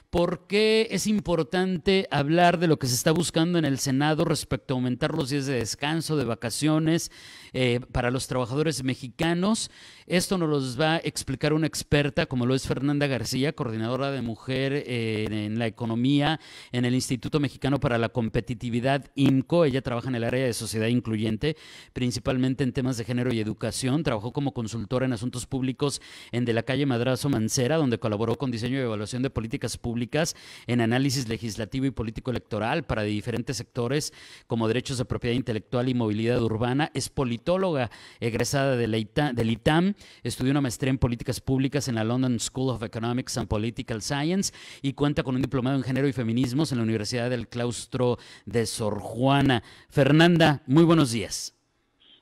¿Por qué es importante hablar de lo que se está buscando en el Senado respecto a aumentar los días de descanso, de vacaciones para los trabajadores mexicanos? Esto nos los va a explicar una experta como lo es Fernanda García, coordinadora de mujer en la economía en el Instituto Mexicano para la Competitividad, IMCO. Ella trabaja en el área de sociedad incluyente, principalmente en temas de género y educación. Trabajó como consultora en asuntos públicos en De la Calle Madrazo Mancera, donde colaboró con diseño y evaluación de políticas públicas, en análisis legislativo y político electoral para diferentes sectores como derechos de propiedad intelectual y movilidad urbana. Es politóloga egresada del ITAM, estudió una maestría en políticas públicas en la London School of Economics and Political Science y cuenta con un diplomado en género y feminismos en la Universidad del Claustro de Sor Juana. Fernanda, muy buenos días.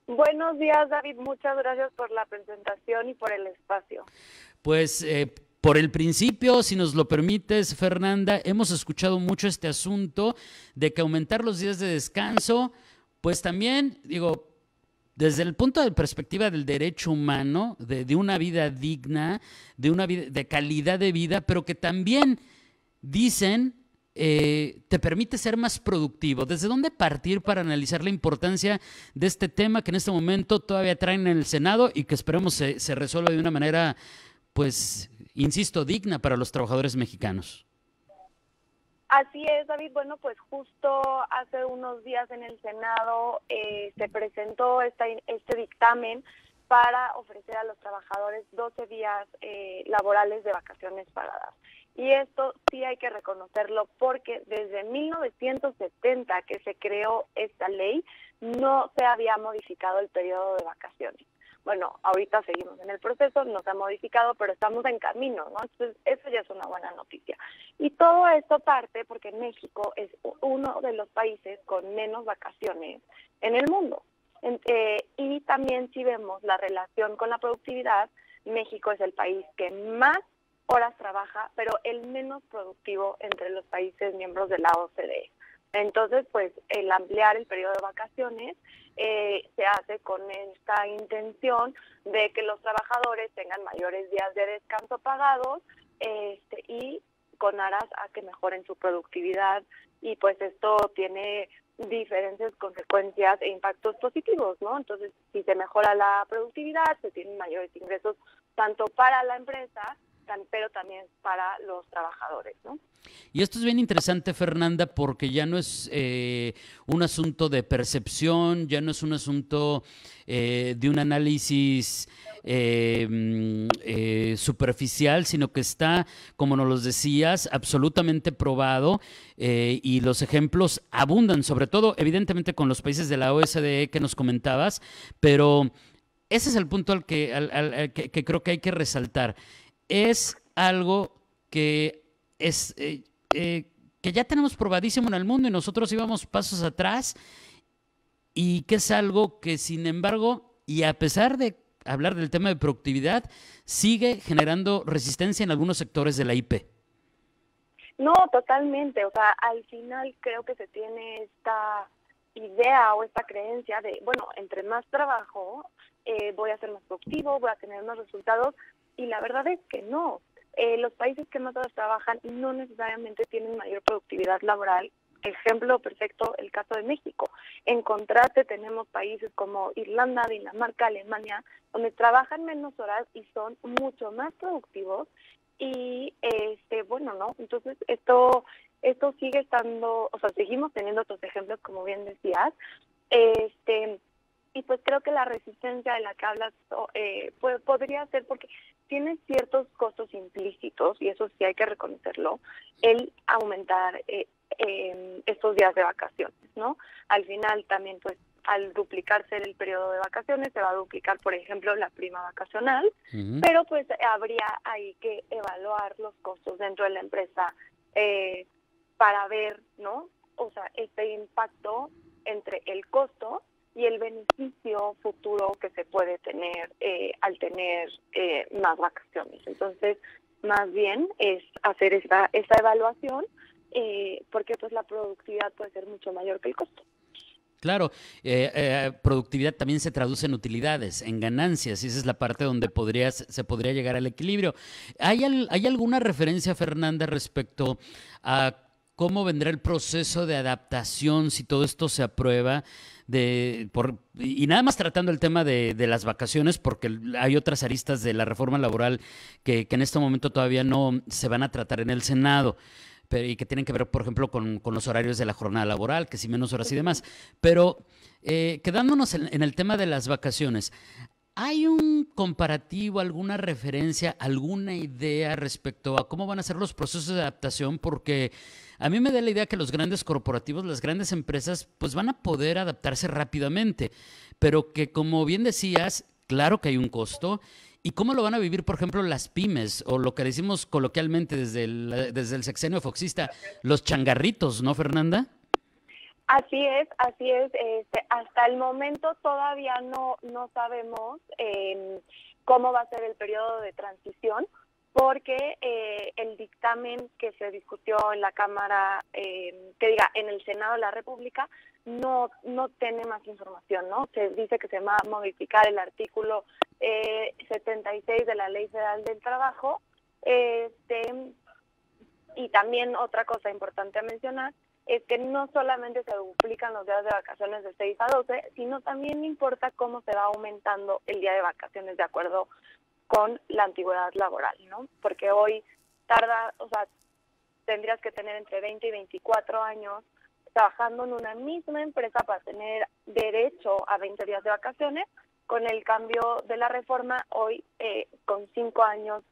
Buenos días, David. Muchas gracias por la presentación y por el espacio. Pues por el principio, si nos lo permites, Fernanda, hemos escuchado mucho este asunto de que aumentar los días de descanso, pues también, digo, desde el punto de perspectiva del derecho humano, de una vida digna, de una vida, de calidad de vida, pero que también dicen te permite ser más productivo. ¿Desde dónde partir para analizar la importancia de este tema que en este momento todavía traen en el Senado y que esperemos se resuelva de una manera, pues, insisto, digna para los trabajadores mexicanos? Así es, David. Bueno, pues justo hace unos días en el Senado se presentó este dictamen para ofrecer a los trabajadores 12 días laborales de vacaciones pagadas. Y esto sí hay que reconocerlo porque desde 1970 que se creó esta ley no se había modificado el periodo de vacaciones. Bueno, ahorita seguimos en el proceso, no se ha modificado, pero estamos en camino, ¿no? Entonces, eso ya es una buena noticia. Y todo esto parte porque México es uno de los países con menos vacaciones en el mundo. Y también si vemos la relación con la productividad, México es el país que más horas trabaja, pero el menos productivo entre los países miembros de la OCDE. Entonces, pues, el ampliar el periodo de vacaciones se hace con esta intención de que los trabajadores tengan mayores días de descanso pagados y con aras a que mejoren su productividad, y pues esto tiene diferentes consecuencias e impactos positivos, ¿no? Entonces, si se mejora la productividad, se tienen mayores ingresos tanto para la empresa, pero también para los trabajadores, ¿no? Y esto es bien interesante, Fernanda, porque ya no es un asunto de percepción, ya no es un asunto de un análisis superficial, sino que está, como nos lo decías, absolutamente probado y los ejemplos abundan, sobre todo, evidentemente, con los países de la OCDE que nos comentabas, pero ese es el punto al que creo que hay que resaltar. Es algo que es que ya tenemos probadísimo en el mundo y nosotros íbamos pasos atrás, y que es algo que, sin embargo, y a pesar de hablar del tema de productividad, sigue generando resistencia en algunos sectores de la IP. No, totalmente. O sea, al final creo que se tiene esta idea o esta creencia de, bueno, entre más trabajo, voy a ser más productivo, voy a tener más resultados, y la verdad es que no. Los países que más horas trabajan no necesariamente tienen mayor productividad laboral. Ejemplo perfecto, el caso de México. En contraste, tenemos países como Irlanda, Dinamarca, Alemania, donde trabajan menos horas y son mucho más productivos. Y bueno, ¿no? Entonces esto sigue estando, o sea, seguimos teniendo otros ejemplos, como bien decías. Y pues creo que la resistencia de la que hablas podría ser porque tiene ciertos costos implícitos, y eso sí hay que reconocerlo, el aumentar estos días de vacaciones, ¿no? Al final también, pues, al duplicarse el periodo de vacaciones, se va a duplicar, por ejemplo, la prima vacacional, pero pues habría ahí que evaluar los costos dentro de la empresa para ver, ¿no? O sea, este impacto entre el costo y el beneficio futuro que se puede tener al tener más vacaciones. Entonces, más bien es hacer esa evaluación porque pues la productividad puede ser mucho mayor que el costo. Claro, productividad también se traduce en utilidades, en ganancias, y esa es la parte donde se podría llegar al equilibrio. ¿Hay alguna referencia, Fernanda, respecto a cómo vendrá el proceso de adaptación si todo esto se aprueba? Y nada más tratando el tema de las vacaciones, porque hay otras aristas de la reforma laboral que en este momento todavía no se van a tratar en el Senado y que tienen que ver, por ejemplo, con los horarios de la jornada laboral, que si menos horas y demás. Pero quedándonos en el tema de las vacaciones, ¿hay un comparativo, alguna referencia, alguna idea respecto a cómo van a ser los procesos de adaptación? Porque a mí me da la idea que los grandes corporativos, las grandes empresas, pues van a poder adaptarse rápidamente, pero que, como bien decías, claro que hay un costo. ¿Y cómo lo van a vivir, por ejemplo, las pymes o lo que decimos coloquialmente desde el sexenio foxista, los changarritos, ¿no, Fernanda? Así es. Hasta el momento todavía no sabemos cómo va a ser el periodo de transición, porque el dictamen que se discutió en la Cámara, en el Senado de la República, no tiene más información, ¿no? Se dice que se va a modificar el artículo 76 de la Ley Federal del Trabajo, y también otra cosa importante a mencionar es que no solamente se duplican los días de vacaciones de 6 a 12, sino también importa cómo se va aumentando el día de vacaciones de acuerdo con la antigüedad laboral, ¿no? Porque hoy tendrías que tener entre 20 y 24 años trabajando en una misma empresa para tener derecho a 20 días de vacaciones. Con el cambio de la reforma, hoy con 5 años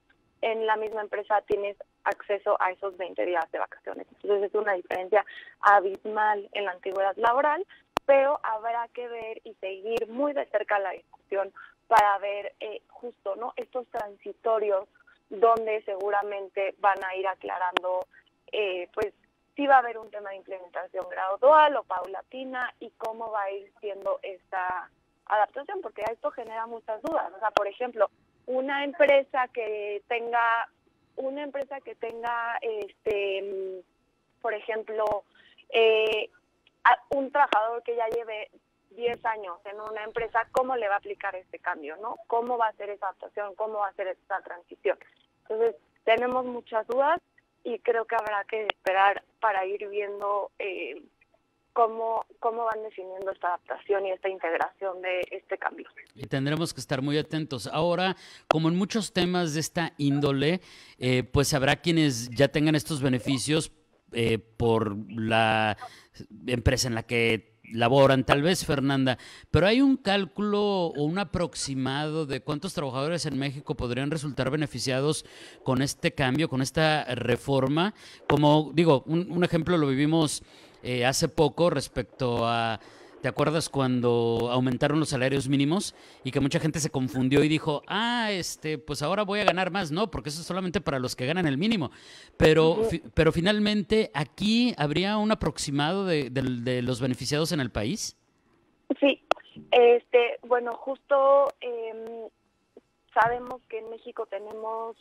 en la misma empresa tienes acceso a esos 20 días de vacaciones. Entonces es una diferencia abismal en la antigüedad laboral, pero habrá que ver y seguir muy de cerca la discusión para ver justo, ¿no?, estos transitorios donde seguramente van a ir aclarando pues si va a haber un tema de implementación gradual o paulatina y cómo va a ir siendo esta adaptación, porque esto genera muchas dudas. O sea, por ejemplo, una empresa que tenga por ejemplo, un trabajador que ya lleve 10 años en una empresa, ¿cómo le va a aplicar este cambio, no? ¿Cómo va a ser esa adaptación? ¿Cómo va a ser esta transición? Entonces, tenemos muchas dudas y creo que habrá que esperar para ir viendo cómo van definiendo esta adaptación y esta integración de este cambio. Y tendremos que estar muy atentos. Ahora, como en muchos temas de esta índole, pues habrá quienes ya tengan estos beneficios por la empresa en la que laboran, tal vez, Fernanda, pero ¿hay un cálculo o un aproximado de cuántos trabajadores en México podrían resultar beneficiados con este cambio, con esta reforma? Como digo, un ejemplo lo vivimos hace poco respecto a, ¿te acuerdas cuando aumentaron los salarios mínimos y que mucha gente se confundió y dijo, pues ahora voy a ganar más? No, porque eso es solamente para los que ganan el mínimo. Pero finalmente, ¿aquí habría un aproximado de los beneficiados en el país? Sí, bueno, justo sabemos que en México tenemos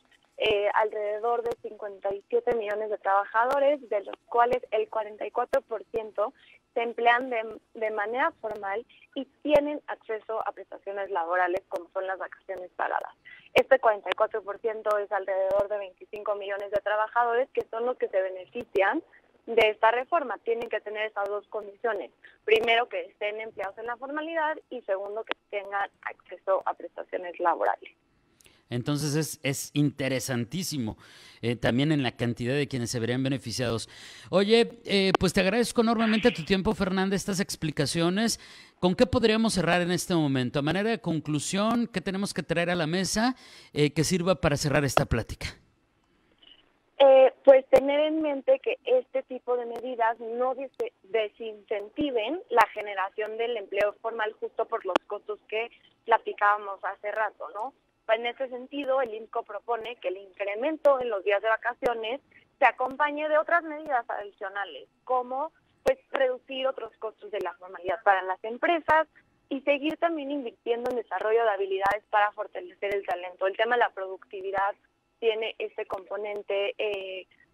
alrededor de 57 millones de trabajadores, de los cuales el 44% se emplean de manera formal y tienen acceso a prestaciones laborales como son las vacaciones pagadas. Este 44% es alrededor de 25 millones de trabajadores que son los que se benefician de esta reforma. Tienen que tener esas dos condiciones. Primero, que estén empleados en la formalidad y segundo, que tengan acceso a prestaciones laborales. Entonces es interesantísimo también en la cantidad de quienes se verían beneficiados. Oye, pues te agradezco enormemente tu tiempo, Fernanda, estas explicaciones. ¿Con qué podríamos cerrar en este momento? A manera de conclusión, ¿qué tenemos que traer a la mesa que sirva para cerrar esta plática? Pues tener en mente que este tipo de medidas no desincentiven la generación del empleo formal justo por los costos que platicábamos hace rato, ¿no? En ese sentido, el INCO propone que el incremento en los días de vacaciones se acompañe de otras medidas adicionales, como pues reducir otros costos de la formalidad para las empresas y seguir también invirtiendo en desarrollo de habilidades para fortalecer el talento. El tema de la productividad tiene este componente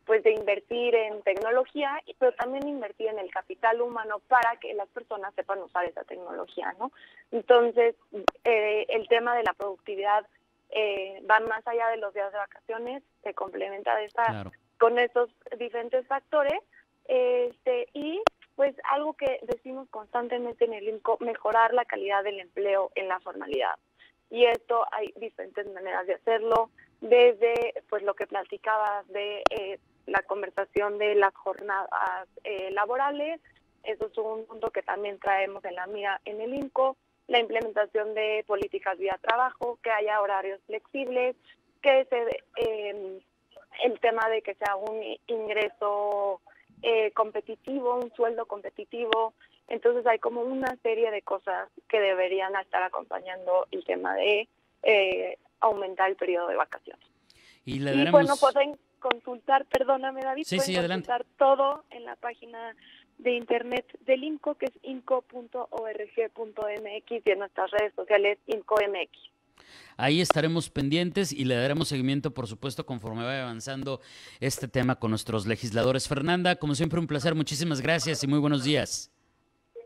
pues de invertir en tecnología, pero también invertir en el capital humano para que las personas sepan usar esa tecnología, ¿no? Entonces, el tema de la productividad va más allá de los días de vacaciones, se complementa Claro. con esos diferentes factores, y pues algo que decimos constantemente en el INCO, mejorar la calidad del empleo en la formalidad. Y esto hay diferentes maneras de hacerlo, desde pues lo que platicabas de la conversación de las jornadas laborales. Eso es un punto que también traemos en la mira en el INCO, la implementación de políticas vía trabajo, que haya horarios flexibles, que el tema de que sea un ingreso competitivo, un sueldo competitivo. Entonces hay como una serie de cosas que deberían estar acompañando el tema de aumentar el periodo de vacaciones. Y le Y daremos... bueno, pueden consultar, perdóname David, Sí, pueden consultar todo en la página de internet del INCO, que es inco.org.mx, y en nuestras redes sociales INCOMX. Ahí estaremos pendientes y le daremos seguimiento, por supuesto, conforme vaya avanzando este tema con nuestros legisladores. Fernanda, como siempre, un placer. Muchísimas gracias y muy buenos días.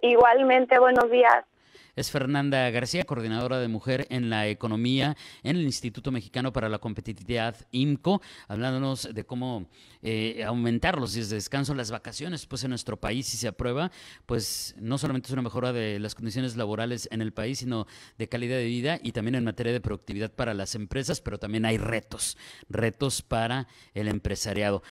Igualmente, buenos días. Es Fernanda García, coordinadora de Mujer en la Economía en el Instituto Mexicano para la Competitividad, IMCO, hablándonos de cómo aumentar los días de descanso, las vacaciones, pues en nuestro país, si se aprueba, pues no solamente es una mejora de las condiciones laborales en el país, sino de calidad de vida y también en materia de productividad para las empresas, pero también hay retos para el empresariado.